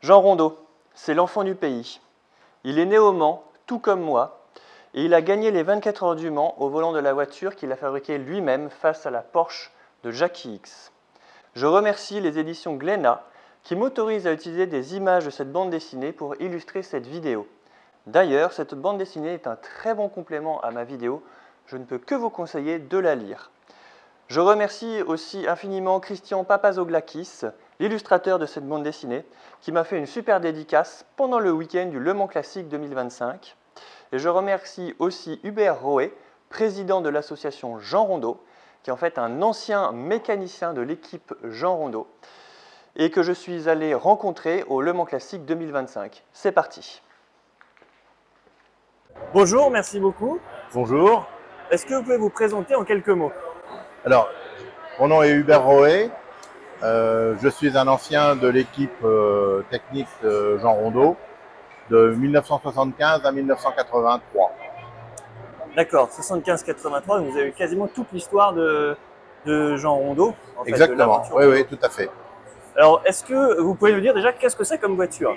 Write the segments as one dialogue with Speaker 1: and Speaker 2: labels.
Speaker 1: Jean Rondeau, c'est l'enfant du pays. Il est né au Mans, tout comme moi, et il a gagné les 24 heures du Mans au volant de la voiture qu'il a fabriquée lui-même face à la Porsche de Jackie X. Je remercie les éditions Glénat qui m'autorisent à utiliser des images de cette bande dessinée pour illustrer cette vidéo. D'ailleurs, cette bande dessinée est un très bon complément à ma vidéo. Je ne peux que vous conseiller de la lire. Je remercie aussi infiniment Christian Papazoglakis, l'illustrateur de cette bande dessinée, qui m'a fait une super dédicace pendant le week-end du Le Mans Classique 2025. Et je remercie aussi Hubert Roé, président de l'association Jean Rondeau, qui est en fait un ancien mécanicien de l'équipe Jean Rondeau, et que je suis allé rencontrer au Le Mans Classique 2025. C'est parti. Bonjour, merci beaucoup.
Speaker 2: Bonjour.
Speaker 1: Est-ce que vous pouvez vous présenter en quelques mots?
Speaker 2: Alors, mon nom est Hubert Roé. Je suis un ancien de l'équipe technique de Jean Rondeau de 1975 à 1983.
Speaker 1: D'accord, 75-83, vous avez eu quasiment toute l'histoire de Jean Rondeau. En fait,
Speaker 2: Exactement, oui, tout à fait.
Speaker 1: Alors, est-ce que vous pouvez nous dire déjà qu'est-ce que c'est comme voiture?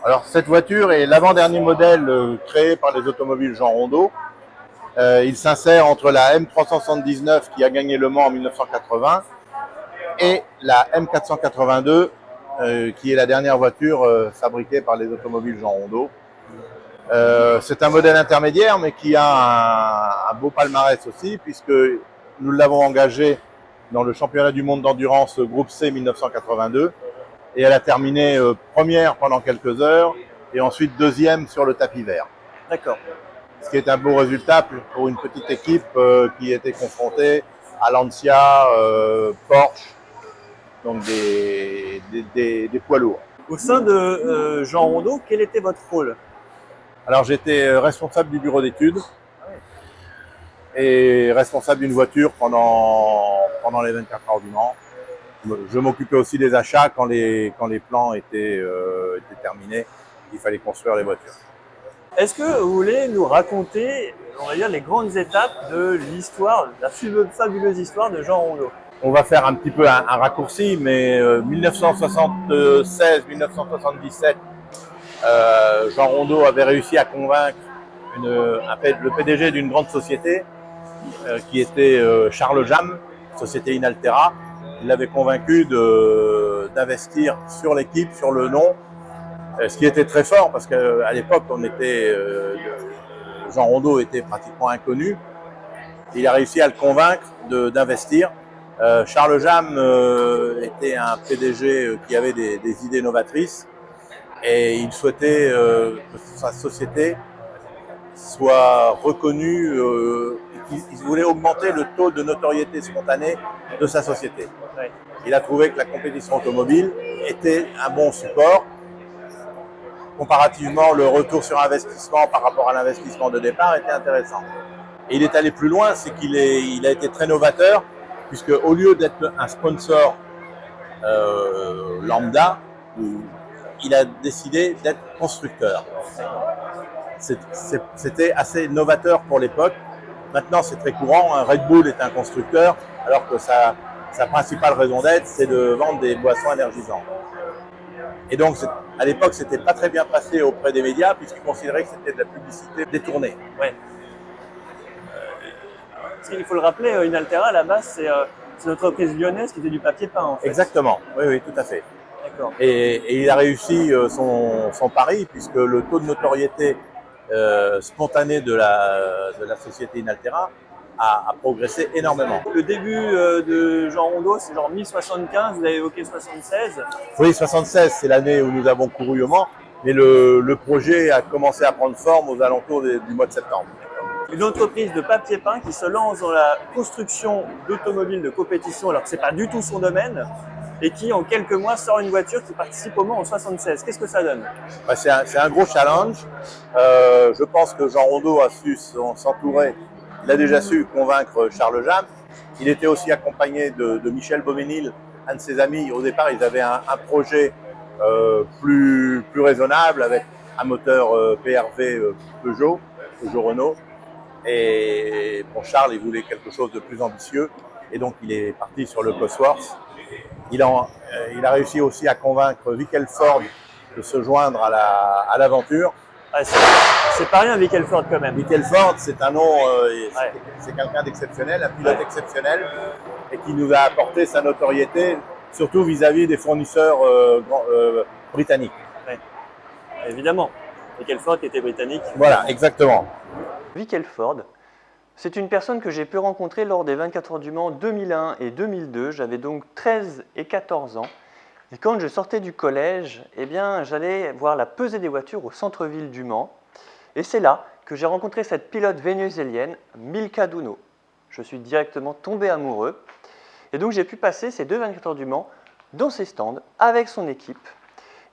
Speaker 2: Alors, cette voiture est l'avant-dernier modèle créé par les automobiles Jean Rondeau. Il s'insère entre la M379 qui a gagné Le Mans en 1980 et la M482 qui est la dernière voiture fabriquée par les automobiles Jean Rondeau. C'est un modèle intermédiaire mais qui a un beau palmarès aussi puisque nous l'avons engagé dans le championnat du monde d'endurance groupe C 1982 et elle a terminé première pendant quelques heures et ensuite deuxième sur le tapis vert.
Speaker 1: D'accord.
Speaker 2: Ce qui est un beau résultat pour une petite équipe qui était confrontée à Lancia, Porsche, donc des poids lourds.
Speaker 1: Au sein de Jean Rondeau, quel était votre rôle?
Speaker 2: Alors j'étais responsable du bureau d'études et responsable d'une voiture pendant les 24 heures du Mans. Je m'occupais aussi des achats quand les plans étaient terminés. Il fallait construire les voitures.
Speaker 1: Est-ce que vous voulez nous raconter, on va dire, les grandes étapes de l'histoire, la fabuleuse histoire de Jean Rondeau?
Speaker 2: On va faire un petit peu un raccourci, mais 1976-1977, Jean Rondeau avait réussi à convaincre le PDG d'une grande société qui était Charles Jam, société Inaltera. Il l'avait convaincu d'investir sur l'équipe, sur le nom, ce qui était très fort parce qu'à l'époque, Jean Rondeau était pratiquement inconnu. Il a réussi à le convaincre d'investir. Charles Jam était un PDG qui avait des idées novatrices et il souhaitait que sa société soit reconnue. Il voulait augmenter le taux de notoriété spontanée de sa société.
Speaker 1: Ouais.
Speaker 2: Il a trouvé que la compétition automobile était un bon support. Comparativement, le retour sur investissement par rapport à l'investissement de départ était intéressant. Et il est allé plus loin, c'est qu'il a été très novateur, puisque au lieu d'être un sponsor lambda, il a décidé d'être constructeur. C'était assez novateur pour l'époque. Maintenant, c'est très courant. Red Bull est un constructeur, alors que sa principale raison d'être, c'est de vendre des boissons énergisantes. Et donc, à l'époque, c'était pas très bien passé auprès des médias, puisqu'ils considéraient que c'était de la publicité détournée.
Speaker 1: Ouais. Il faut le rappeler, Inaltera, à la base, c'est une entreprise lyonnaise qui fait du papier peint, en fait.
Speaker 2: Exactement, oui, tout à fait.
Speaker 1: D'accord.
Speaker 2: Et il a réussi son pari, puisque le taux de notoriété spontané de la société Inaltera a progressé énormément.
Speaker 1: Le début de Jean Rondeau, c'est genre 1075, vous avez évoqué 76.
Speaker 2: Oui, 76, c'est l'année où nous avons couru au Mans, mais le projet a commencé à prendre forme aux alentours du mois de septembre.
Speaker 1: Une entreprise de papier peint qui se lance dans la construction d'automobiles de compétition, alors que ce n'est pas du tout son domaine, et qui, en quelques mois, sort une voiture qui participe au Mans en 76. Qu'est-ce que ça donne?
Speaker 2: C'est un gros challenge. Je pense que Jean Rondeau a su s'entourer. Il a déjà su convaincre Charles Jam. Il était aussi accompagné de Michel Beauménil, un de ses amis. Au départ, ils avaient un projet plus raisonnable avec un moteur PRV Peugeot Renault. Et pour Charles, il voulait quelque chose de plus ambitieux. Et donc, il est parti sur le Cosworth. Il a réussi aussi à convaincre Vickell Ford de se joindre à l'aventure.
Speaker 1: Ah, c'est pas rien, Vickelford, quand même.
Speaker 2: Vickelford, c'est un nom,
Speaker 1: Ouais.
Speaker 2: c'est quelqu'un d'exceptionnel, un pilote exceptionnel, et qui nous a apporté sa notoriété, surtout vis-à-vis des fournisseurs britanniques.
Speaker 1: Ouais. Évidemment. Vickelford qui était britannique.
Speaker 2: Voilà, exactement.
Speaker 1: Vickelford, c'est une personne que j'ai pu rencontrer lors des 24 heures du Mans 2001 et 2002. J'avais donc 13 et 14 ans. Et quand je sortais du collège, eh bien, j'allais voir la pesée des voitures au centre-ville du Mans. Et c'est là que j'ai rencontré cette pilote vénézuélienne, Milka Duno. Je suis directement tombé amoureux. Et donc j'ai pu passer ces 2 24 heures du Mans dans ses stands avec son équipe.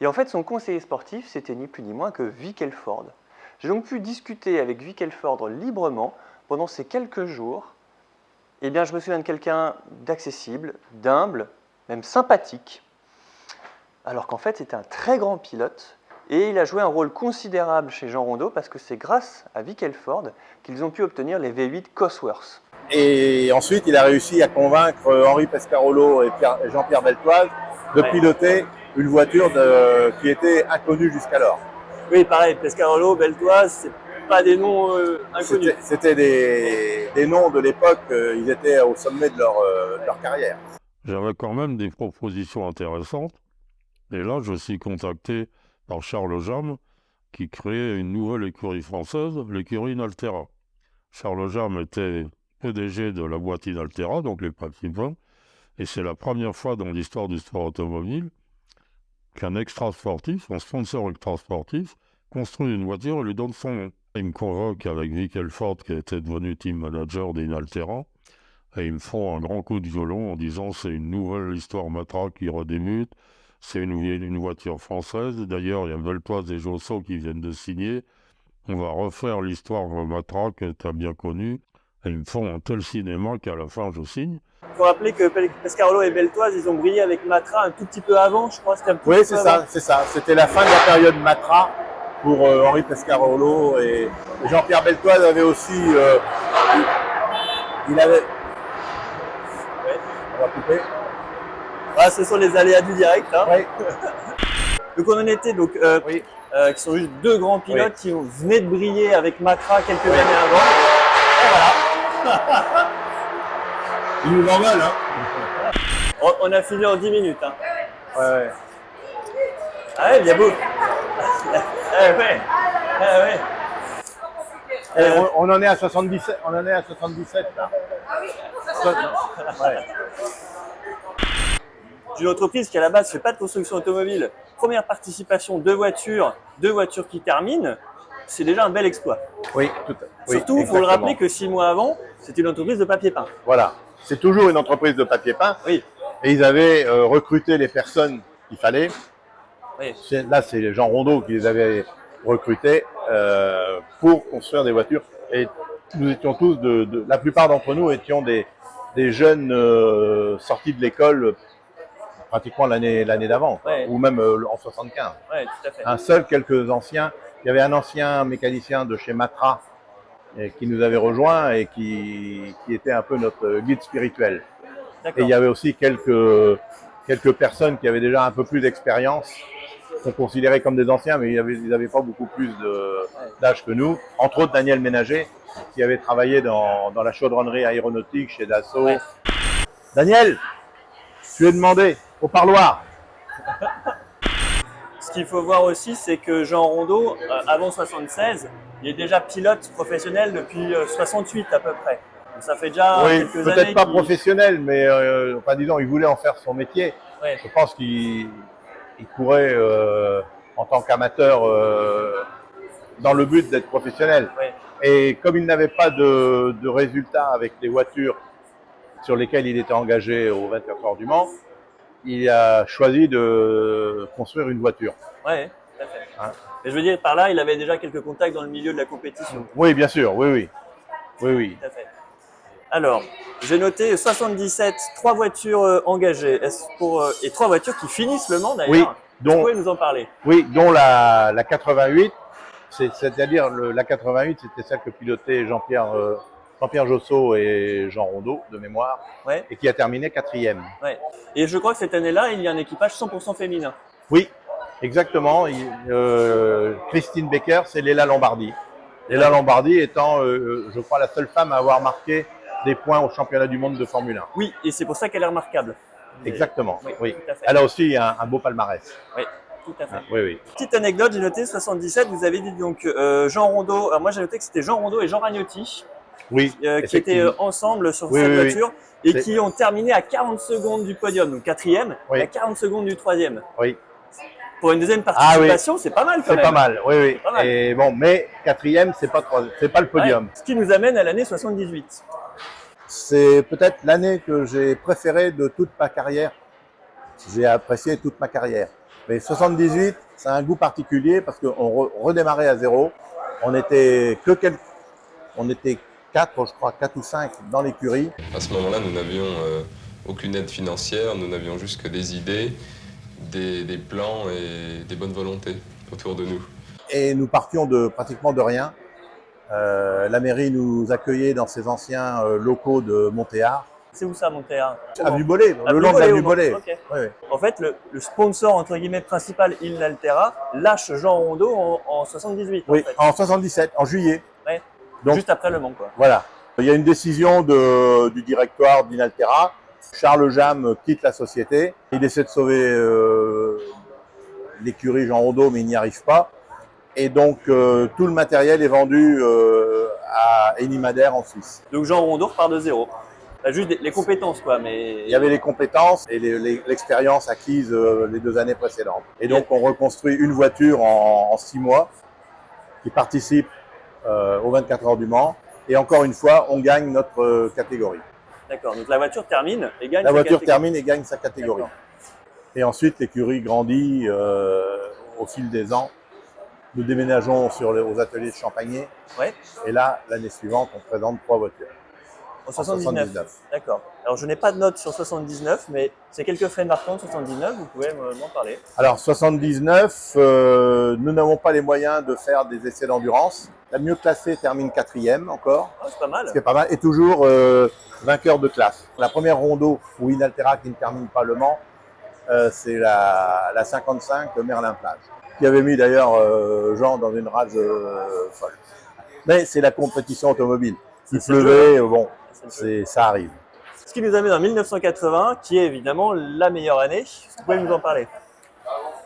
Speaker 1: Et en fait, son conseiller sportif, c'était ni plus ni moins que Vickelford. J'ai donc pu discuter avec Vickelford librement pendant ces quelques jours. Eh bien, je me souviens de quelqu'un d'accessible, d'humble, même sympathique. Alors qu'en fait, c'était un très grand pilote et il a joué un rôle considérable chez Jean Rondeau parce que c'est grâce à Vickelford qu'ils ont pu obtenir les V8 Cosworth.
Speaker 2: Et ensuite, il a réussi à convaincre Henri Pescarolo et Jean-Pierre Beltoise de piloter une voiture qui était inconnue jusqu'alors.
Speaker 1: Oui, pareil, Pescarolo, Beltoise, c'est pas des noms inconnus.
Speaker 2: C'était des noms de l'époque, ils étaient au sommet de leur carrière.
Speaker 3: J'avais quand même des propositions intéressantes. Et là, je suis contacté par Charles Jamme, qui créait une nouvelle écurie française, l'écurie Inaltera. Charles Jamme était PDG de la boîte Inaltera, donc les papiers peints, et c'est la première fois dans l'histoire du sport automobile qu'un extra-sportif, un sponsor extra-sportif, construit une voiture et lui donne son nom. Il me convoque avec Vickelford, qui était devenu team manager d'Inaltera, et ils me font un grand coup de violon en disant c'est une nouvelle histoire Matra qui redébute, c'est une voiture française. D'ailleurs, il y a Beltoise et Josso qui viennent de signer. On va refaire l'histoire Matra que tu as bien connue. Et ils me font un tel cinéma qu'à la fin, je signe.
Speaker 1: Il faut rappeler que Pescarolo et Beltoise, ils ont brillé avec Matra un tout petit peu avant, je crois.
Speaker 2: Oui, c'est ça, c'est ça. C'était la fin de la période Matra pour Henri Pescarolo et Jean-Pierre Beltoise avait aussi... il avait...
Speaker 1: Ouais.
Speaker 2: On va couper.
Speaker 1: Ah, ce sont les aléas du direct. Hein.
Speaker 2: Oui.
Speaker 1: Donc on en était donc,
Speaker 2: Oui.
Speaker 1: qui sont juste 2 grands pilotes qui venaient de briller avec Matra quelques années avant. Et voilà.
Speaker 2: Ils nous en veulent, hein.
Speaker 1: On a fini en 10 minutes. Hein.
Speaker 2: Ouais.
Speaker 1: Ah ouais, bien beau. Ouais.
Speaker 2: On en est à 77. On en est à 77 là. Ouais.
Speaker 1: D'une entreprise qui à la base ne fait pas de construction automobile, première participation, 2 voitures qui terminent, c'est déjà un bel exploit.
Speaker 2: Oui,
Speaker 1: Surtout, il faut le rappeler que 6 mois avant, c'était une entreprise de papier peint.
Speaker 2: Voilà, c'est toujours une entreprise de papier peint.
Speaker 1: Oui.
Speaker 2: Et ils avaient recruté les personnes qu'il fallait.
Speaker 1: Oui.
Speaker 2: Là, c'est Jean Rondeau qui les avait recrutés pour construire des voitures. Et nous étions tous, la plupart d'entre nous étions des jeunes sortis de l'école pratiquement l'année d'avant, ou même en 75.
Speaker 1: Ouais, tout à fait.
Speaker 2: Quelques anciens. Il y avait un ancien mécanicien de chez Matra qui nous avait rejoint et qui était un peu notre guide spirituel. Et il y avait aussi quelques personnes qui avaient déjà un peu plus d'expérience, qu'on considérait comme des anciens, mais ils n'avaient pas beaucoup plus d'âge que nous. Entre autres, Daniel Ménager, qui avait travaillé dans la chaudronnerie aéronautique chez Dassault. Ouais. Daniel, tu es demandé au parloir.
Speaker 1: Ce qu'il faut voir aussi, c'est que Jean Rondeau, avant 76, il est déjà pilote professionnel depuis 68 à peu près. Donc ça fait déjà quelques années.
Speaker 2: Peut-être pas professionnel, mais enfin, disons, il voulait en faire son métier.
Speaker 1: Ouais.
Speaker 2: Je pense qu'il courait en tant qu'amateur dans le but d'être professionnel.
Speaker 1: Ouais.
Speaker 2: Et comme il n'avait pas de résultats avec les voitures sur lesquelles il était engagé aux 24 heures du Mans, il a choisi de construire une voiture.
Speaker 1: Oui, tout à fait. Hein. Mais je veux dire, par là, il avait déjà quelques contacts dans le milieu de la compétition.
Speaker 2: Oui, bien sûr, oui.
Speaker 1: Tout à fait. Alors, j'ai noté 77, 3 voitures engagées et 3 voitures qui finissent le Mans d'ailleurs.
Speaker 2: Oui,
Speaker 1: vous pouvez nous en parler?
Speaker 2: Oui, dont la 88, c'est-à-dire la 88, c'était celle que pilotait Jean-Pierre Josso et Jean Rondeau, de mémoire, et qui a terminé 4e.
Speaker 1: Ouais. Et je crois que cette année-là, il y a un équipage 100% féminin.
Speaker 2: Oui, Exactement. Christine Becker, c'est Léla Lombardi. Léla Lombardi étant, je crois, la seule femme à avoir marqué des points au championnat du monde de Formule 1.
Speaker 1: Oui, et c'est pour ça qu'elle est remarquable.
Speaker 2: Exactement, oui.
Speaker 1: Tout à fait.
Speaker 2: Elle a aussi un beau palmarès.
Speaker 1: Oui, tout à fait.
Speaker 2: Ah, oui, oui.
Speaker 1: Petite anecdote, j'ai noté 77, vous avez dit donc Jean Rondeau, alors moi j'ai noté que c'était Jean Rondeau et Jean Ragnotti
Speaker 2: Oui,
Speaker 1: qui étaient
Speaker 2: effectivement.
Speaker 1: ensemble sur
Speaker 2: Oui,
Speaker 1: cette
Speaker 2: oui, oui.
Speaker 1: voiture et
Speaker 2: C'est-
Speaker 1: qui ont terminé à 40 secondes du podium, donc quatrième,
Speaker 2: Oui.
Speaker 1: et à 40 secondes du troisième.
Speaker 2: Oui,
Speaker 1: Pour une deuxième
Speaker 2: Ah oui.
Speaker 1: participation, c'est pas mal quand
Speaker 2: c'est
Speaker 1: même.
Speaker 2: pas mal. Oui, oui.
Speaker 1: pas mal.
Speaker 2: Et bon, mais quatrième, c'est pas le podium.
Speaker 1: Ouais. Ce qui nous amène à l'année 78.
Speaker 2: C'est peut-être l'année que j'ai préférée de toute ma carrière. J'ai apprécié toute ma carrière. Mais 78, c'est un goût particulier parce qu'on redémarrait à zéro. On était on était 4, je crois, 4 ou 5 dans l'écurie.
Speaker 4: À ce moment-là, nous n'avions aucune aide financière, nous n'avions juste que des idées, des plans et des bonnes volontés autour de nous.
Speaker 2: Et nous partions pratiquement de rien. La mairie nous accueillait dans ses anciens locaux de Montéard.
Speaker 1: C'est où ça, Montéard?
Speaker 2: Avenue Bollé, le
Speaker 1: Avenue
Speaker 2: long de
Speaker 1: Bollé,
Speaker 2: l'avenue
Speaker 1: au Mans.
Speaker 2: Bollé.
Speaker 1: Ok.
Speaker 2: Oui, oui.
Speaker 1: En fait, le sponsor entre guillemets principal, Il Altera, lâche Jean Rondeau en 78.
Speaker 2: Oui,
Speaker 1: en fait.
Speaker 2: en 77, en juillet.
Speaker 1: Ouais.
Speaker 2: Donc,
Speaker 1: Juste après Le Mans, quoi.
Speaker 2: voilà. Il y a une décision du directoire d'Inaltera. Charles Jam quitte la société. Il essaie de sauver l'écurie Jean Rondeau, mais il n'y arrive pas. Et donc, tout le matériel est vendu à Enimader en Suisse.
Speaker 1: Donc Jean Rondeau repart de zéro. T'as juste les compétences, quoi, mais...
Speaker 2: Il y avait les compétences et l'expérience acquise les 2 années précédentes. Et donc, on reconstruit une voiture en 6 mois qui participe aux 24 heures du Mans. Et encore une fois, on gagne notre catégorie.
Speaker 1: D'accord, donc la voiture termine et gagne
Speaker 2: La
Speaker 1: sa
Speaker 2: voiture
Speaker 1: catégorie.
Speaker 2: termine et gagne sa catégorie.
Speaker 1: D'accord.
Speaker 2: Et ensuite, l'écurie grandit au fil des ans. Nous déménageons aux ateliers de Champagné.
Speaker 1: Ouais,
Speaker 2: Et là, l'année suivante, on présente 3 voitures.
Speaker 1: en 79. D'accord. Alors je n'ai pas de notes sur 79, mais c'est quelques faits marquants de 79, vous pouvez m'en parler.
Speaker 2: Alors, 79, nous n'avons pas les moyens de faire des essais d'endurance. La mieux classée termine 4e encore,
Speaker 1: Ah, c'est pas mal.
Speaker 2: ce qui est pas mal, et toujours vainqueur de classe. La première rondeau où Inaltera qui ne termine pas le Mans, c'est la 55 de Merlin-Plage, qui avait mis d'ailleurs Jean dans une rage folle. Mais c'est la compétition automobile. Il
Speaker 1: C'est le
Speaker 2: pleuvait,
Speaker 1: jeu,
Speaker 2: bon,
Speaker 1: C'est le jeu.
Speaker 2: ça arrive.
Speaker 1: Ce qui nous amène en 1980, qui est évidemment la meilleure année. Vous pouvez nous en parler?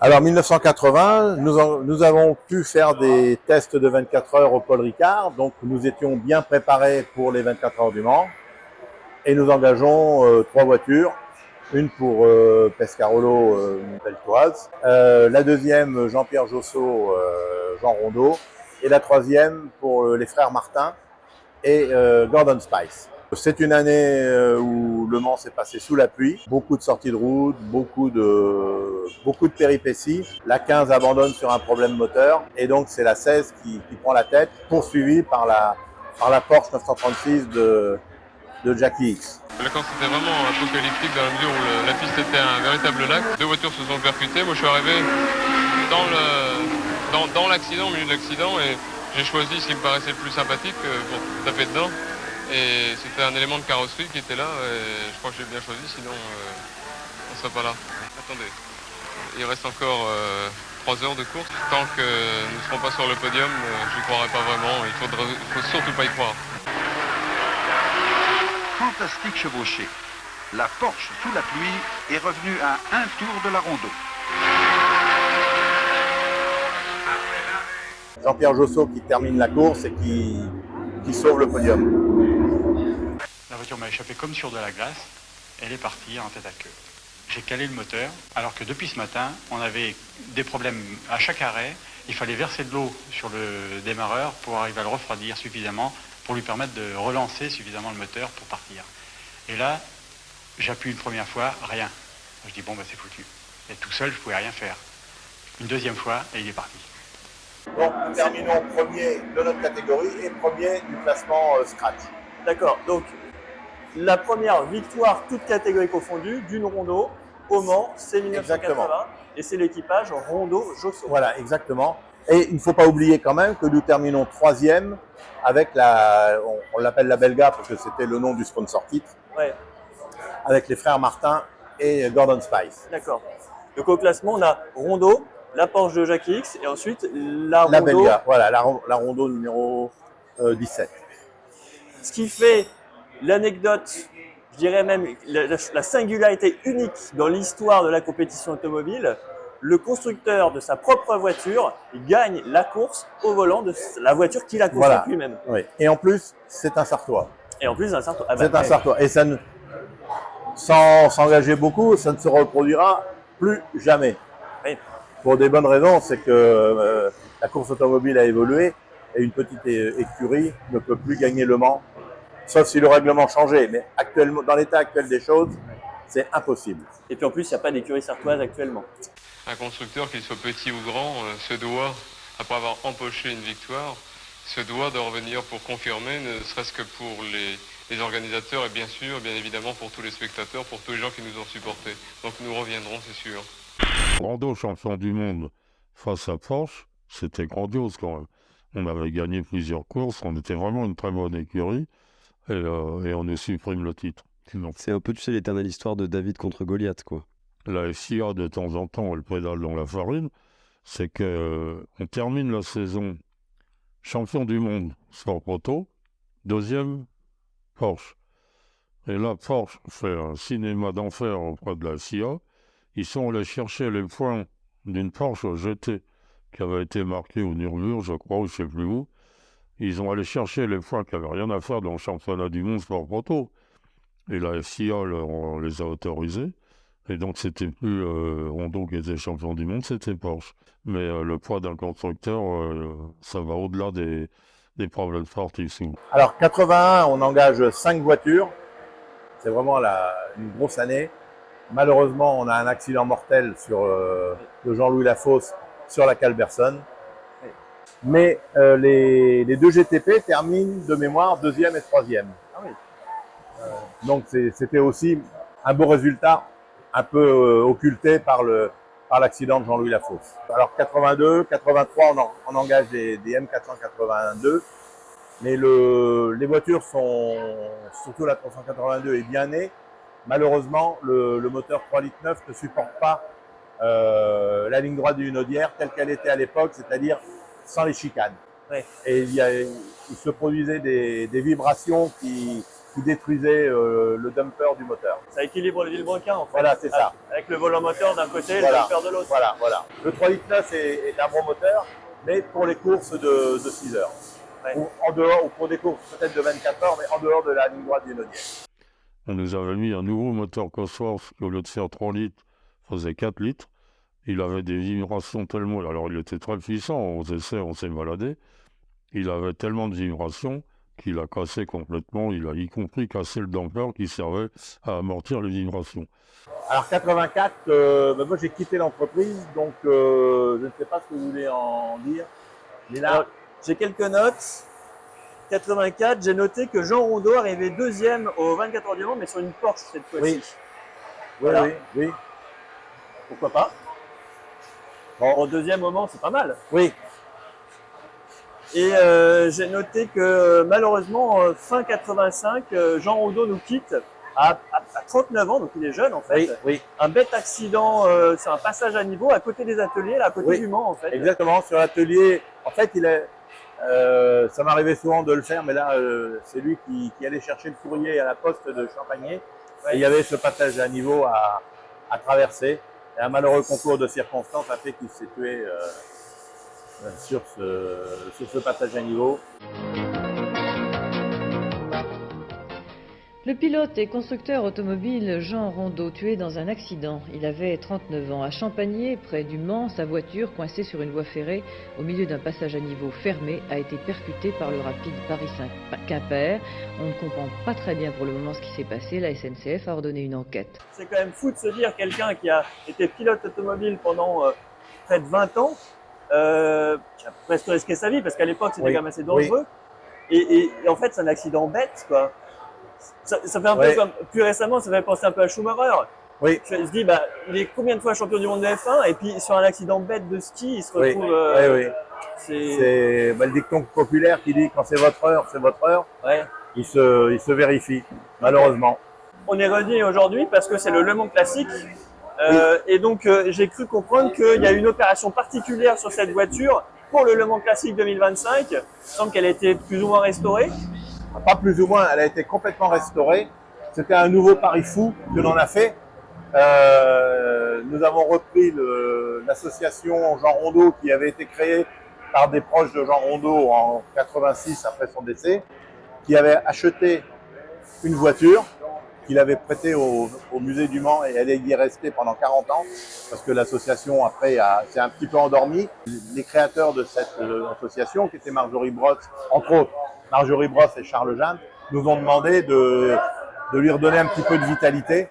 Speaker 2: Alors 1980, nous avons pu faire des tests de 24 heures au Paul Ricard, donc nous étions bien préparés pour les 24 heures du Mans. Et nous engageons 3 voitures, une pour Pescarolo, Peltoise, la deuxième Jean-Pierre Jossot, Jean Rondeau, et la troisième pour les frères Martin et Gordon Spice. C'est une année où Le Mans s'est passé sous la pluie, beaucoup de sorties de route, beaucoup de péripéties. La 15 abandonne sur un problème moteur et donc c'est la 16 qui prend la tête, poursuivie par la Porsche 936 de Jackie X.
Speaker 4: La course était vraiment apocalyptique dans la mesure où la piste était un véritable lac. 2 voitures se sont percutées. Moi je suis arrivé dans l'accident, au milieu de l'accident, et j'ai choisi ce qui me paraissait le plus sympathique pour taper dedans. Et c'était un élément de carrosserie qui était là, et je crois que j'ai bien choisi, sinon on ne serait pas là. Attendez, il reste encore 3 heures de course. Tant que nous ne serons pas sur le podium, je n'y croirai pas vraiment, il faut surtout pas y croire.
Speaker 5: Fantastique chevauchée. La Porsche sous la pluie est revenue à un tour de la Rondeau.
Speaker 2: Jean-Pierre Jossot qui termine la course et qui sauve le podium.
Speaker 6: La voiture m'a échappé comme sur de la glace. Elle est partie en tête à queue. J'ai calé le moteur, alors que depuis ce matin, on avait des problèmes à chaque arrêt. Il fallait verser de l'eau sur le démarreur pour arriver à le refroidir suffisamment pour lui permettre de relancer suffisamment le moteur pour partir. Et là, j'appuie une première fois, rien. Je dis bon, c'est foutu. Et tout seul, je ne pouvais rien faire. Une deuxième fois, et il est parti.
Speaker 2: Donc nous terminons premier de notre catégorie et premier du classement Scratch.
Speaker 1: D'accord, donc la première victoire, toute catégorie confondue, d'une Rondeau au Mans, c'est 1980.
Speaker 2: Exactement.
Speaker 1: Et c'est l'équipage Rondeau-Jossot.
Speaker 2: Voilà, exactement. Et il ne faut pas oublier quand même que nous terminons 3e avec on l'appelle la Belga parce que c'était le nom du sponsor titre,
Speaker 1: Ouais,
Speaker 2: avec les frères Martin et Gordon Spice.
Speaker 1: d'accord. Donc au classement, on a Rondeau, la Porsche de Jackie X et ensuite la
Speaker 2: La
Speaker 1: Rondo.
Speaker 2: Belga, voilà, la Rondo numéro 17.
Speaker 1: Ce qui fait l'anecdote, je dirais même la singularité unique dans l'histoire de la compétition automobile, le constructeur de sa propre voiture gagne la course au volant de la voiture qu'il a construite
Speaker 2: Voilà.
Speaker 1: lui-même.
Speaker 2: Oui. Et en plus, c'est un Sartois.
Speaker 1: Et en plus, un certain...
Speaker 2: C'est un Sartois. Et ça sans s'engager beaucoup, ça ne se reproduira plus jamais.
Speaker 1: Oui.
Speaker 2: Pour des bonnes raisons, c'est que la course automobile a évolué et une petite écurie ne peut plus gagner Le Mans, sauf si le règlement changeait. Mais actuellement, dans l'état actuel des choses, c'est impossible.
Speaker 1: Et puis en plus, il n'y a pas d'écurie sartoise actuellement.
Speaker 4: Un constructeur, qu'il soit petit ou grand, se doit, après avoir empoché une victoire, se doit de revenir pour confirmer, ne serait-ce que pour les organisateurs et bien sûr, bien évidemment pour tous les spectateurs, pour tous les gens qui nous ont supportés. Donc nous reviendrons, c'est sûr.
Speaker 3: Rondo champion du monde face à Porsche, c'était grandiose quand même. On avait gagné plusieurs courses, on était vraiment une très bonne écurie et on nous supprime le titre. Donc,
Speaker 7: C'est un peu, tu sais, l'éternelle histoire de David contre Goliath, quoi.
Speaker 3: la FIA, de temps en temps, elle pédale dans la farine. C'est qu'on termine la saison champion du monde sport proto, deuxième Porsche. Et là, Porsche fait un cinéma d'enfer auprès de la FIA. Ils sont allés chercher les points d'une Porsche GT qui avait été marquée au Nürburgring, je crois, ou je ne sais plus où. Ils ont allé chercher les points qui n'avaient rien à faire dans le championnat du monde sport proto. Et la FIA on les a autorisés. Et donc, c'était plus Rondo qui était champion du monde, c'était Porsche. Mais le poids d'un constructeur, ça va au-delà des problèmes sportifs.
Speaker 2: Alors, 81, on engage 5 voitures. C'est vraiment une grosse année. Malheureusement, on a un accident mortel de Jean-Louis Lafosse sur la Calberson. Mais les deux GTP terminent de mémoire 2e et 3e.
Speaker 1: Ah oui.
Speaker 2: Donc, c'était aussi un beau résultat, un peu occulté par l'accident de Jean-Louis Lafosse. Alors, 82, 83, on engage des M482. Mais les voitures surtout la 382 est bien née. Malheureusement, le moteur 3,9 litres ne supporte pas la ligne droite d'une Audière telle qu'elle était à l'époque, c'est-à-dire sans les chicanes.
Speaker 1: Ouais.
Speaker 2: Et il se produisait des vibrations qui détruisaient le dumper du moteur.
Speaker 1: Ça équilibre le vilebrequin en fait.
Speaker 2: Voilà, c'est ça.
Speaker 1: Avec le volant moteur d'un côté et
Speaker 2: Voilà.
Speaker 1: le moteur de l'autre.
Speaker 2: Voilà. Le 3,9 litres est un bon moteur, mais pour les courses de 6 heures.
Speaker 1: Ouais.
Speaker 2: Ou en dehors, ou pour des courses peut-être de 24 heures, mais en dehors de la ligne droite d'une Audière.
Speaker 3: On nous avait mis un nouveau moteur Cosworth qui, au lieu de faire 3 litres, faisait 4 litres. Il avait des vibrations tellement... Alors, il était très puissant, aux essais, on s'est baladé. Il avait tellement de vibrations qu'il a cassé complètement. Il a y compris cassé le damper qui servait à amortir les vibrations.
Speaker 2: Alors 84, moi j'ai quitté l'entreprise, donc je ne sais pas ce que vous voulez en dire. Mais là,
Speaker 1: Alors, j'ai quelques notes. 84, j'ai noté que Jean Rondo arrivait deuxième au 24 heures du Mans, mais sur une Porsche cette fois-ci. Voilà.
Speaker 2: oui.
Speaker 1: Pourquoi pas?
Speaker 2: Bon.
Speaker 1: Au deuxième moment, c'est pas mal.
Speaker 2: Oui,
Speaker 1: Et j'ai noté que malheureusement, fin 85, Jean Rondo nous quitte à 39 ans, donc il est jeune en fait.
Speaker 2: oui,
Speaker 1: Un bête accident sur un passage à niveau à côté des ateliers, là, à côté
Speaker 2: Oui.
Speaker 1: du Mans en fait.
Speaker 2: exactement, sur l'atelier. En fait, ça m'arrivait souvent de le faire, mais là, c'est lui qui allait chercher le courrier à la poste de Champagné. Et il y avait ce passage à niveau à traverser. Et un malheureux concours de circonstances a fait qu'il s'est tué sur ce passage à niveau.
Speaker 8: Le pilote et constructeur automobile Jean Rondo tué dans un accident. Il avait 39 ans. À Champagné, près du Mans, sa voiture, coincée sur une voie ferrée au milieu d'un passage à niveau fermé, a été percutée par le rapide Paris-Quimper. On ne comprend pas très bien pour le moment ce qui s'est passé. La SNCF a ordonné une enquête.
Speaker 1: C'est quand même fou de se dire quelqu'un qui a été pilote automobile pendant près de 20 ans, qui a presque risqué sa vie, parce qu'à l'époque c'était
Speaker 2: Oui.
Speaker 1: quand même assez dangereux. Et en fait, c'est un accident bête, quoi. Ça fait un peu comme, plus récemment, ça fait penser un peu à Schumacher.
Speaker 2: Oui.
Speaker 1: Je se dis, bah, il est combien de fois champion du monde de F1 et puis sur un accident bête de ski, il se
Speaker 2: Oui.
Speaker 1: retrouve.
Speaker 2: Oui. C'est le dicton populaire qui dit quand c'est votre heure, c'est votre heure.
Speaker 1: Ouais.
Speaker 2: Il se vérifie, malheureusement.
Speaker 1: On est revenu aujourd'hui parce que c'est le Le Mans Classique Et donc, j'ai cru comprendre qu'il y a une opération particulière sur cette voiture pour le Le Mans Classique 2025. Il me semble qu'elle a été plus ou moins restaurée.
Speaker 2: Pas plus ou moins, elle a été complètement restaurée. C'était un nouveau pari fou que l'on a fait. Nous avons repris l'association Jean Rondeau qui avait été créée par des proches de Jean Rondeau en 86 après son décès, qui avait acheté une voiture qu'il avait prêtée au musée du Mans et elle y est restée pendant 40 ans parce que l'association après s'est un petit peu endormie. Les créateurs de cette association, qui étaient Marjorie Brosse, entre autres Marjorie Brosse et Charles Jeanne, nous ont demandé de lui redonner un petit peu de vitalité.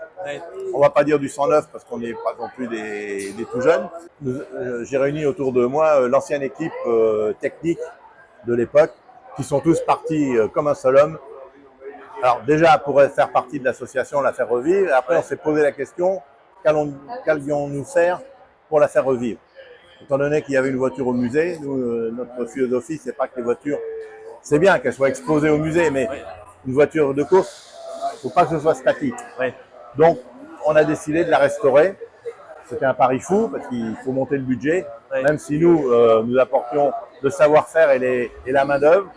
Speaker 2: On va pas dire du sang neuf parce qu'on n'est pas non plus des tout jeunes. J'ai réuni autour de moi l'ancienne équipe technique de l'époque qui sont tous partis comme un seul homme. Alors déjà, pour faire partie de l'association, la faire revivre. Après, on s'est posé la question, qu'allions-nous faire pour la faire revivre? Étant donné qu'il y avait une voiture au musée, nous, notre philosophie, c'est pas que les voitures, c'est bien qu'elles soient exposées au musée, mais une voiture de course, il ne faut pas que ce soit statique. Donc, on a décidé de la restaurer. C'était un pari fou parce qu'il faut monter le budget, même si nous, nous apportions le savoir-faire et la main-d'œuvre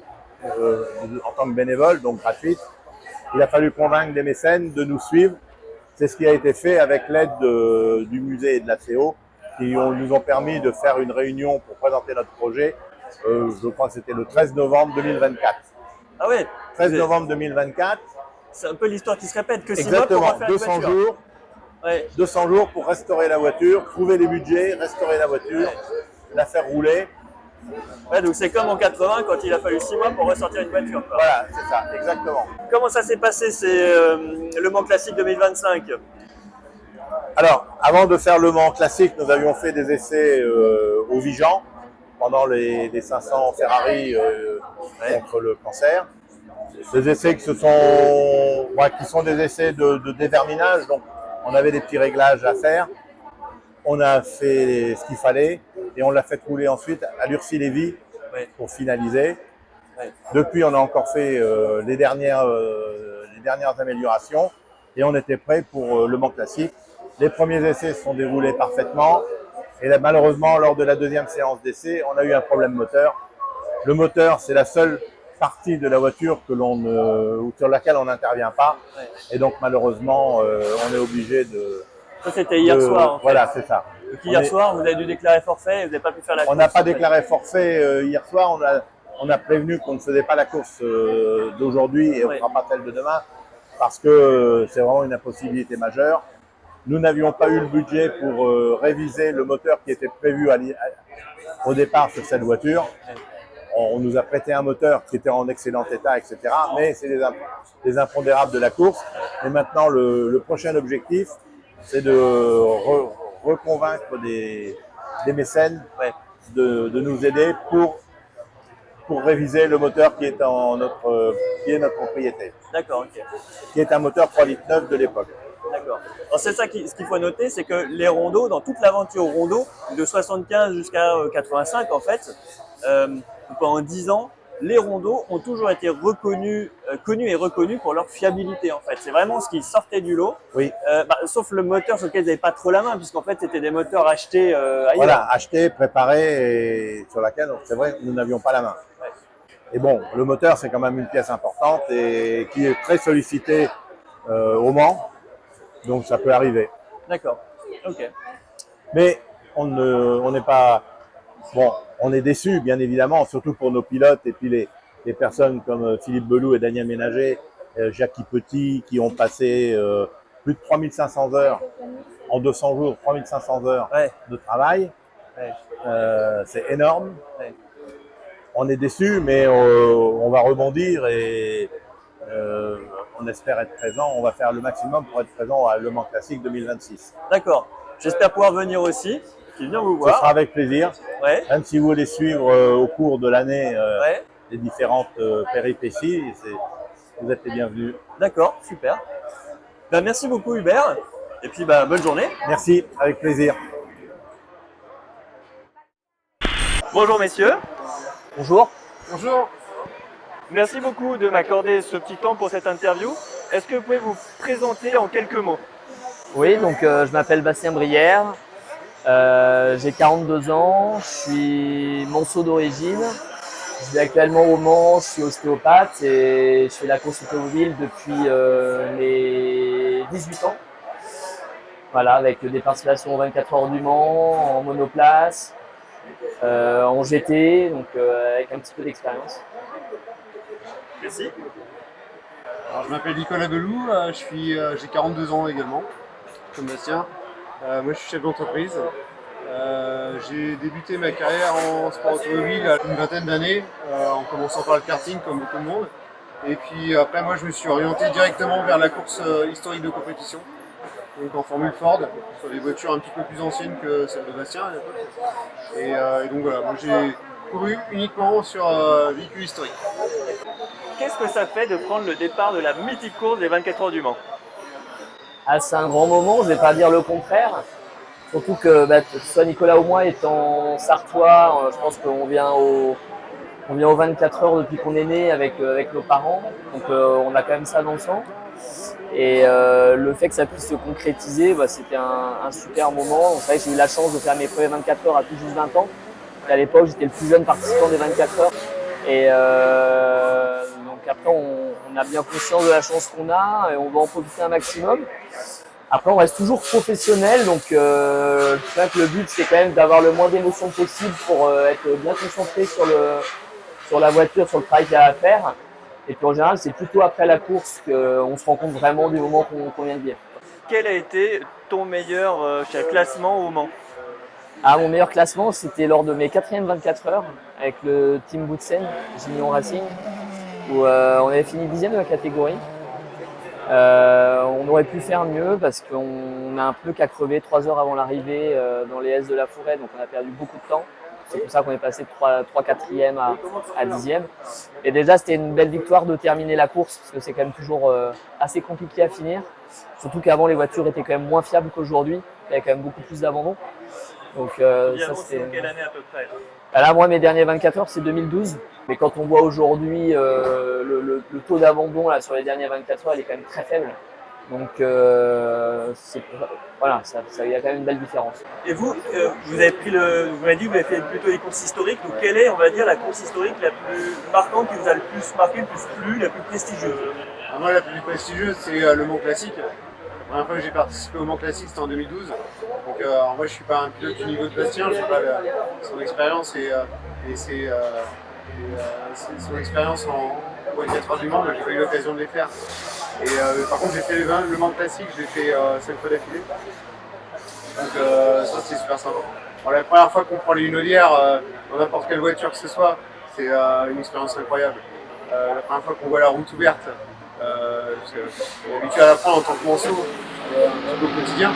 Speaker 2: en tant que bénévole, donc gratuite. Il a fallu convaincre des mécènes de nous suivre. C'est ce qui a été fait avec l'aide du musée et de la CO, qui nous ont permis de faire une réunion pour présenter notre projet. Je crois que c'était le 13 novembre 2024.
Speaker 1: Ah ouais.
Speaker 2: 13 novembre 2024.
Speaker 1: C'est un peu l'histoire qui se répète, que 6
Speaker 2: Exactement,
Speaker 1: mois pour refaire
Speaker 2: 200
Speaker 1: une voiture.
Speaker 2: jours. 200 jours pour restaurer la voiture, trouver les budgets, restaurer la voiture, la faire rouler.
Speaker 1: Ouais, donc c'est comme en 80 quand il a fallu 6 mois pour ressortir une voiture. Quoi.
Speaker 2: Voilà, c'est ça, exactement.
Speaker 1: Comment ça s'est passé, c'est le Mans Classique 2025?
Speaker 2: Alors, avant de faire le Mans Classique, nous avions fait des essais au Vigan pendant les 500 Ferrari contre le cancer. Des essais qui sont des essais de déverminage, donc on avait des petits réglages à faire. On a fait ce qu'il fallait et on l'a fait rouler ensuite à Lurcy-Lévy pour finaliser. Depuis, on a encore fait les dernières améliorations et on était prêt pour le Mans Classique. Les premiers essais se sont déroulés parfaitement et là, malheureusement, lors de la deuxième séance d'essai, on a eu un problème moteur. Le moteur, c'est la seule partie de la voiture sur laquelle on n'intervient pas. Et donc, malheureusement, on est obligé de...
Speaker 1: Ça, c'était hier soir, en fait.
Speaker 2: Voilà, c'est ça.
Speaker 1: Donc, hier soir, vous avez dû déclarer forfait et vous n'avez pas pu faire la course.
Speaker 2: On n'a pas déclaré forfait hier soir. On a prévenu qu'on ne faisait pas la course d'aujourd'hui et on ne fera pas celle de demain parce que c'est vraiment une impossibilité majeure. Nous n'avions pas eu le budget pour réviser le moteur qui était prévu au départ sur cette voiture. On nous a prêté un moteur qui était en excellent état, etc. Mais c'est des impondérables de la course. Et maintenant, le prochain objectif, c'est de reconvaincre des mécènes de nous aider pour réviser le moteur qui est notre propriété.
Speaker 1: D'accord, ok.
Speaker 2: Qui est un moteur 3,9 litres de l'époque.
Speaker 1: D'accord. Alors c'est ça ce qu'il faut noter, c'est que les rondeaux, dans toute l'aventure rondeau, de 75 jusqu'à 85 en fait, pendant 10 ans, les rondeaux ont toujours été connus et reconnus pour leur fiabilité en fait. C'est vraiment ce qui sortait du lot.
Speaker 2: Oui.
Speaker 1: Sauf le moteur sur lequel ils n'avaient pas trop la main, puisqu'en fait c'était des moteurs achetés ailleurs.
Speaker 2: Voilà, achetés, préparés et sur laquelle, c'est vrai, nous n'avions pas la main. Ouais. Et bon, le moteur c'est quand même une pièce importante et qui est très sollicitée au Mans, donc ça peut arriver.
Speaker 1: D'accord. Ok.
Speaker 2: Mais on n'est pas... Bon, on est déçus, bien évidemment, surtout pour nos pilotes et puis les personnes comme Philippe Belou et Daniel Ménager, Jackie Petit, qui ont passé plus de 3500 heures en 200 jours, 3500 heures de travail. C'est énorme. On est déçus, mais on va rebondir et on espère être présent. On va faire le maximum pour être présent à Le Mans Classique 2026.
Speaker 1: D'accord. J'espère pouvoir venir aussi. Qui vient vous voir.
Speaker 2: Ce sera avec plaisir. Même si vous voulez suivre au cours de l'année les différentes péripéties, vous êtes les bienvenus.
Speaker 1: D'accord, super. Merci beaucoup Hubert. Et puis bonne journée.
Speaker 2: Merci, avec plaisir.
Speaker 1: Bonjour messieurs.
Speaker 9: Bonjour.
Speaker 1: Bonjour. Merci beaucoup de m'accorder ce petit temps pour cette interview. Est-ce que vous pouvez vous présenter en quelques mots?
Speaker 9: Oui, donc je m'appelle Bastien Brière, j'ai 42 ans, je suis monceau d'origine. Je vis actuellement au Mans, je suis ostéopathe et je fais la course automobile depuis mes 18 ans. Voilà, avec des participations aux 24 heures du Mans, en monoplace, en GT, donc avec un petit peu d'expérience.
Speaker 1: Merci.
Speaker 10: Alors, je m'appelle Nicolas Belou, j'ai 42 ans également, comme Bastien. Moi je suis chef d'entreprise. J'ai débuté ma carrière en sport automobile à une vingtaine d'années, en commençant par le karting comme beaucoup de monde. Et puis après moi je me suis orienté directement vers la course historique de compétition, donc en Formule Ford, sur des voitures un petit peu plus anciennes que celles de Bastien à l'époque. Et donc voilà, moi j'ai couru uniquement sur véhicules historiques.
Speaker 1: Qu'est-ce que ça fait de prendre le départ de la mythique course des 24 heures du Mans?
Speaker 9: Ah, c'est un grand moment, je ne vais pas dire le contraire. Surtout que que ce soit Nicolas ou moi étant sartois, je pense qu'on vient aux 24 heures depuis qu'on est né avec nos parents. Donc on a quand même ça dans le sang. Et le fait que ça puisse se concrétiser, c'était un super moment. Vous savez, j'ai eu la chance de faire mes premiers 24 heures à tout juste 20 ans. Et à l'époque, j'étais le plus jeune participant des 24 heures. Et donc après, on a bien conscience de la chance qu'on a et on va en profiter un maximum. Après, on reste toujours professionnel, donc je crois que le but, c'est quand même d'avoir le moins d'émotions possible pour être bien concentré sur la voiture, sur le travail qu'il y a à faire. Et puis en général, c'est plutôt après la course qu'on se rend compte vraiment du moment qu'on vient de vivre.
Speaker 1: Quel a été ton meilleur classement au Mans?
Speaker 9: Ah, mon meilleur classement, c'était lors de mes 4e 24 heures avec le Team Boutsen, Gignon Racing, où on avait fini 10e de la catégorie. On aurait pu faire mieux parce qu'on a un peu qu'à crever 3 heures avant l'arrivée dans les S de la Forêt, donc on a perdu beaucoup de temps. C'est pour ça qu'on est passé de 3/4e à 10e. Et déjà, c'était une belle victoire de terminer la course parce que c'est quand même toujours assez compliqué à finir. Surtout qu'avant, les voitures étaient quand même moins fiables qu'aujourd'hui. Il y avait quand même beaucoup plus d'abandon. Donc, ça, c'était.
Speaker 1: Quelle année à peu près?
Speaker 9: Là, moi, mes derniers 24 heures, c'est 2012. Mais quand on voit aujourd'hui le taux d'abandon là, sur les derniers 24 heures, il est quand même très faible. Donc, voilà, il y a quand même une belle différence.
Speaker 1: Et vous, vous m'avez dit que vous avez fait plutôt les courses historiques. Donc, quelle est, on va dire, la course historique la plus marquante qui vous a le plus marqué, le plus plu, la plus prestigieuse?
Speaker 10: Moi, la plus prestigieuse, c'est le Mans Classique. La première fois que j'ai participé au Mans Classique, c'était en 2012. Donc, moi, je ne suis pas un pilote du niveau de Bastien, je n'ai pas son expérience et son expérience en 24 heures du Mans, j'ai pas eu l'occasion de les faire. Et par contre, j'ai fait le Mans Classique, je l'ai fait 5 fois d'affilée. Donc, ça, c'est super sympa. Bon, la première fois qu'on prend les lunelières dans n'importe quelle voiture que ce soit, c'est une expérience incroyable. La première fois qu'on voit la route ouverte, on est habitué à la prendre en tant que monceau, un peu au quotidien.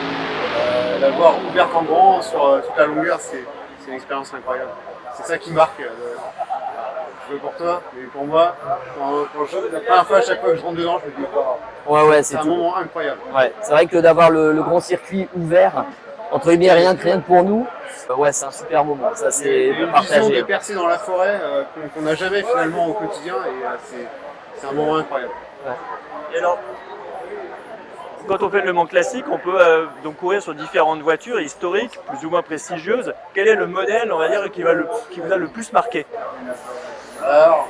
Speaker 10: La voir ouverte en grand sur toute la longueur, c'est une expérience incroyable. C'est ça qui marque. Je veux pour toi, mais pour moi, la première fois, à chaque fois que je rentre dedans, je me dis c'est un moment incroyable.
Speaker 9: Ouais, c'est vrai que d'avoir le grand circuit ouvert, entre guillemets, rien que pour nous, c'est un super moment. Ça, c'est
Speaker 10: une vision de percer dans la forêt qu'on n'a jamais finalement au quotidien et c'est un moment incroyable.
Speaker 9: Ouais.
Speaker 1: Et alors, quand on fait le Mans Classique, on peut donc courir sur différentes voitures historiques, plus ou moins prestigieuses. Quel est le modèle, on va dire, qui vous a le plus marqué?
Speaker 10: Alors,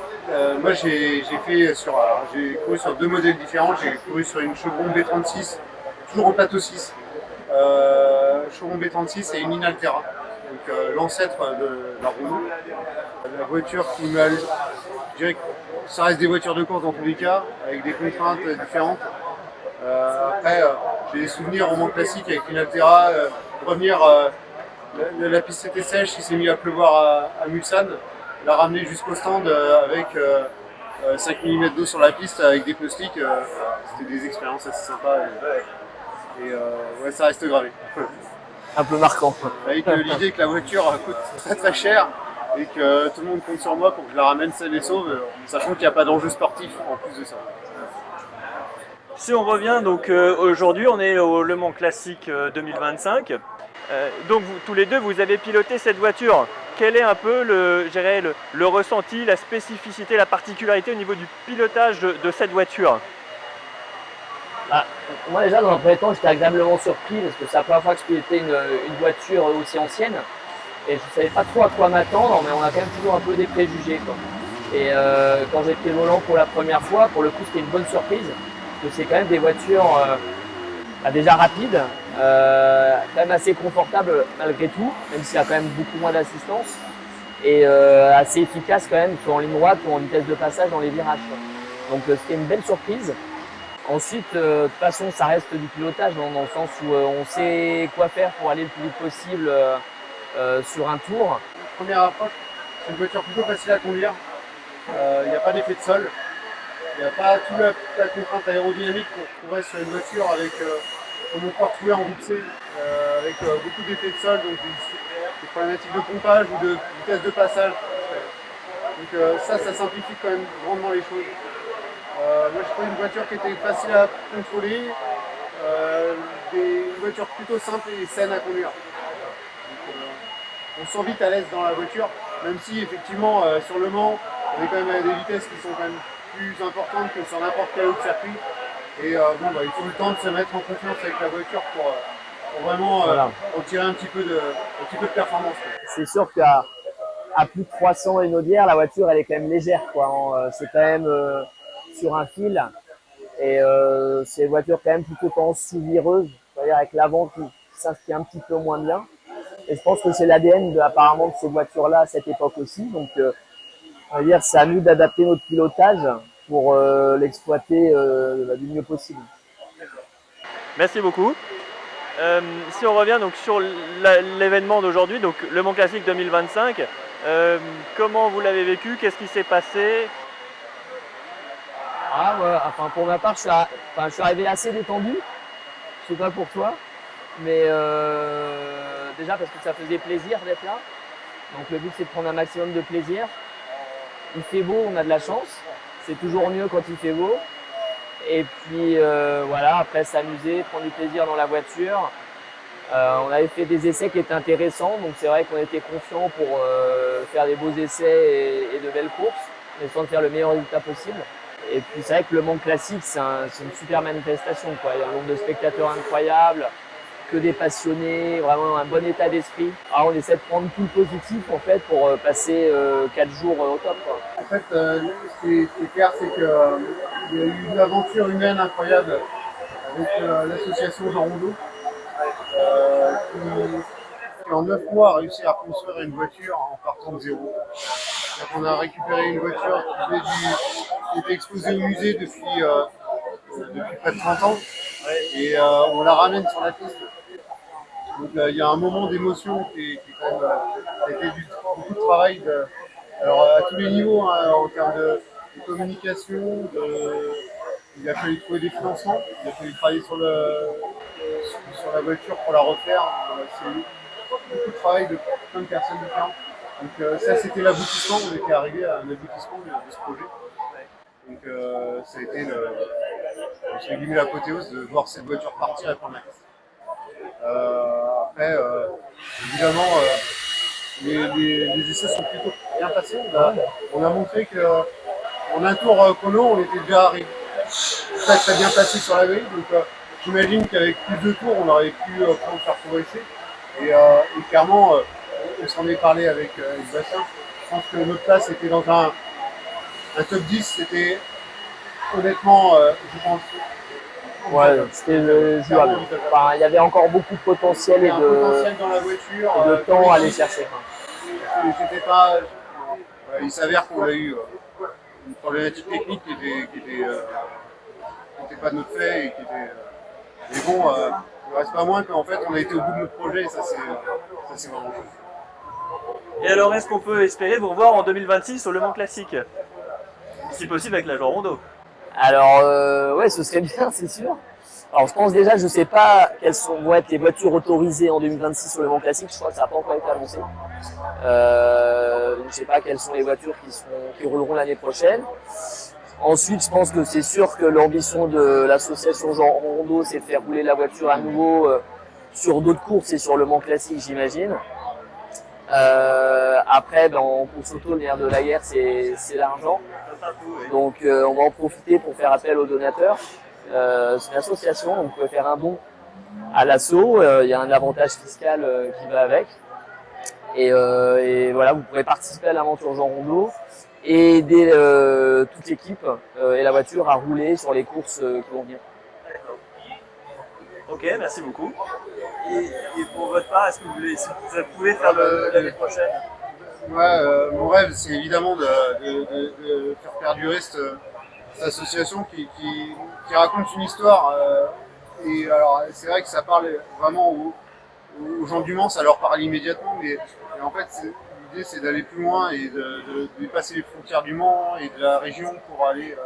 Speaker 10: moi j'ai couru sur 2 modèles différents. J'ai couru sur une Chevron B36, toujours en plateau 6. Chevron B36 et une Inaltera, donc l'ancêtre de la Renault. La voiture qui m'a, je dirais que ça reste des voitures de course dans tous les cas, avec des contraintes différentes. Après, j'ai des souvenirs au Mans Classique avec une Altera, revenir, la piste était sèche, il s'est mis à pleuvoir à Mulsanne, la ramener jusqu'au stand avec 5 mm d'eau sur la piste avec des pneus slicks, c'était des expériences assez sympas et ça reste gravé.
Speaker 9: Un peu marquant.
Speaker 10: Avec l'idée que la voiture coûte très très cher et que tout le monde compte sur moi pour que je la ramène saine et sauve, sachant qu'il n'y a pas d'enjeu sportif en plus de ça.
Speaker 1: Si on revient, donc aujourd'hui, on est au Le Mans Classique 2025. Donc tous les deux, vous avez piloté cette voiture. Quel est un peu le ressenti, la spécificité, la particularité au niveau du pilotage de cette voiture?
Speaker 9: Bah, moi déjà dans un premier temps j'étais agréablement surpris parce que c'est la première fois que je pilotais une voiture aussi ancienne et je savais pas trop à quoi m'attendre, mais on a quand même toujours un peu des préjugés, quoi. Et quand j'ai pris le volant pour la première fois, pour le coup c'était une bonne surprise parce que c'est quand même des voitures déjà rapides, quand même assez confortables malgré tout, même s'il y a quand même beaucoup moins d'assistance, et assez efficaces quand même, soit en ligne droite ou en vitesse de passage dans les virages, quoi. Donc c'était une belle surprise. Ensuite, de toute façon, ça reste du pilotage dans le sens où on sait quoi faire pour aller le plus vite possible sur un tour.
Speaker 10: Première approche, c'est une voiture plutôt facile à conduire. Il n'y a pas d'effet de sol. Il n'y a pas toute la contrainte aérodynamique qu'on retrouverait sur une voiture avec un moteur trouvé en roue C, avec beaucoup d'effets de sol, donc des problématiques de pompage ou de vitesse de passage. Donc ça simplifie quand même grandement les choses. Moi, je trouvais une voiture qui était facile à contrôler, une voiture plutôt simple et saine à conduire. Donc, on se sent vite à l'aise dans la voiture, même si effectivement sur Le Mans, on est quand même à des vitesses qui sont quand même plus importantes que sur n'importe quel autre circuit. Et il faut le temps de se mettre en confiance avec la voiture pour vraiment en tirer un petit peu de performance.
Speaker 9: C'est sûr qu'à plus de 300 Enaudière, la voiture elle est quand même légère, quoi. C'est quand même sur un fil et c'est une voiture quand même plutôt tendance sous-vireuse, c'est-à-dire avec l'avant qui s'inscrit un petit peu moins bien. Et je pense que c'est l'ADN apparemment de ces voitures-là à cette époque aussi. Donc on va dire c'est à nous d'adapter notre pilotage pour l'exploiter du mieux possible.
Speaker 1: Merci beaucoup. Si on revient donc sur l'événement d'aujourd'hui, donc Le Mans Classique 2025, comment vous l'avez vécu? Qu'est-ce qui s'est passé?
Speaker 9: Pour ma part, je suis arrivé assez détendu. Je sais pas pour toi, mais déjà parce que ça faisait plaisir d'être là. Donc le but c'est de prendre un maximum de plaisir. Il fait beau, on a de la chance. C'est toujours mieux quand il fait beau. Et puis après s'amuser, prendre du plaisir dans la voiture. On avait fait des essais qui étaient intéressants, donc c'est vrai qu'on était confiants pour faire des beaux essais et de belles courses, en essayant de faire le meilleur résultat possible. Et puis c'est vrai que Le Mans Classique, c'est une super manifestation, quoi. Il y a un nombre de spectateurs incroyable, que des passionnés, vraiment un bon état d'esprit. Alors on essaie de prendre tout le positif en fait pour passer 4 jours au top, quoi.
Speaker 10: En fait, ce qui est clair, c'est qu'il y a eu une aventure humaine incroyable avec l'association Jean Rondeau, qui en 9 mois a réussi à construire une voiture en partant de zéro. On a récupéré une voiture qui était exposée au musée depuis près de 30 ans et on la ramène sur la piste. Donc il y a un moment d'émotion qui est quand même, ça a été beaucoup de travail alors à tous les niveaux, hein, en termes de communication, il a fallu trouver des financements, il a fallu travailler sur la voiture pour la refaire. C'est beaucoup de travail de plein de personnes différentes. Donc ça c'était l'aboutissement, on était arrivé à un aboutissement de ce projet. Donc ça a été l'apothéose de voir cette voiture partir et prendre la piste. Après, évidemment, les essais sont plutôt bien passés. On a montré qu'en un tour chrono, on était déjà arrivé. Ça très bien passé sur la grille. Donc j'imagine qu'avec plus de tours, on aurait pu faire progresser. Et clairement, on s'en est parlé avec Bastien. Je pense que notre place était dans un top 10, c'était honnêtement, je pense.
Speaker 9: Ouais, c'était jouable. Enfin, il y avait encore beaucoup de potentiel et
Speaker 10: dans la voiture,
Speaker 9: de temps à aller chercher.
Speaker 10: C'était pas. Il s'avère qu'on a eu une problématique technique qui n'était pas de notre fait et qui était. Mais bon, il ne reste pas moins qu'en fait on a été au bout de notre projet et ça c'est vraiment chouette.
Speaker 1: Et alors, est-ce qu'on peut espérer vous revoir en 2026 sur Le Mans Classique? Si possible avec la Jean Rondeau.
Speaker 9: Alors, ouais, ce serait bien, c'est sûr. Alors, je pense déjà, je sais pas quelles vont être les voitures autorisées en 2026 sur Le Mans Classique. Je crois que ça n'a pas encore été annoncé. Je sais pas quelles sont les voitures qui rouleront l'année prochaine. Ensuite, je pense que c'est sûr que l'ambition de l'association Jean Rondeau, c'est de faire rouler la voiture à nouveau sur d'autres courses et sur Le Mans Classique, j'imagine. Après, en course auto, le nerf de la guerre, c'est l'argent. Donc, on va en profiter pour faire appel aux donateurs. C'est une association, donc vous pouvez faire un don à l'asso. Il y a un avantage fiscal qui va avec. Et voilà, vous pourrez participer à l'aventure Jean Rondeau et aider toute l'équipe et la voiture à rouler sur les courses qui vont venir.
Speaker 1: Ok, merci beaucoup. Et pour votre part, est-ce que vous pouvez faire l'année prochaine?
Speaker 10: Ouais, mon rêve, c'est évidemment de faire perdurer cette association qui raconte une histoire. Et alors, c'est vrai que ça parle vraiment aux gens du Mans, ça leur parle immédiatement, mais en fait, l'idée, c'est d'aller plus loin et de dépasser les frontières du Mans et de la région pour aller,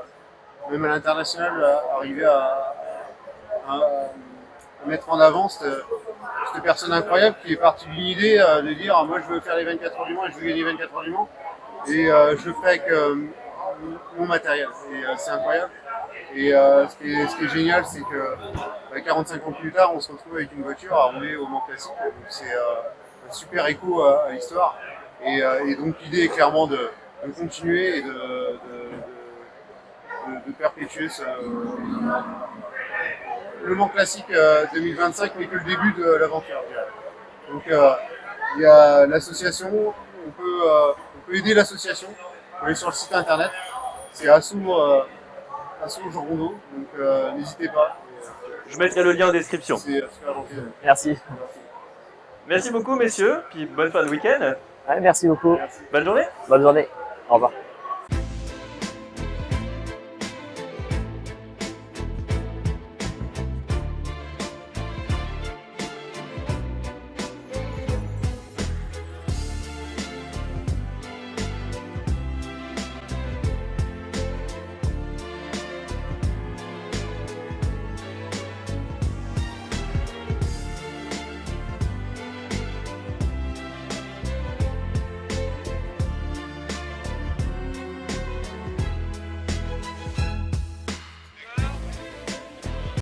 Speaker 10: même à l'international, arriver à mettre en avant cette personne incroyable qui est partie d'une idée de dire moi je veux faire les 24 heures du Mans et je veux gagner 24 heures du Mans et je le ferai avec mon matériel et c'est incroyable et ce qui est génial c'est que 45 ans plus tard on se retrouve avec une voiture à rouler au Mans Classique, donc c'est un super écho à l'histoire et donc l'idée est clairement de continuer et de perpétuer le Mans Classique 2025 n'est que le début de l'aventure. Donc il y a l'association, on peut aider l'association, on peut aller sur le site internet, c'est Asso Jean Rondeau, donc n'hésitez pas.
Speaker 1: Je mettrai le lien en description.
Speaker 10: C'est super gentil.
Speaker 9: Merci.
Speaker 1: Merci beaucoup messieurs, puis bonne fin de week-end.
Speaker 9: Ouais, merci beaucoup.
Speaker 1: Bonne journée.
Speaker 9: Bonne journée. Au revoir.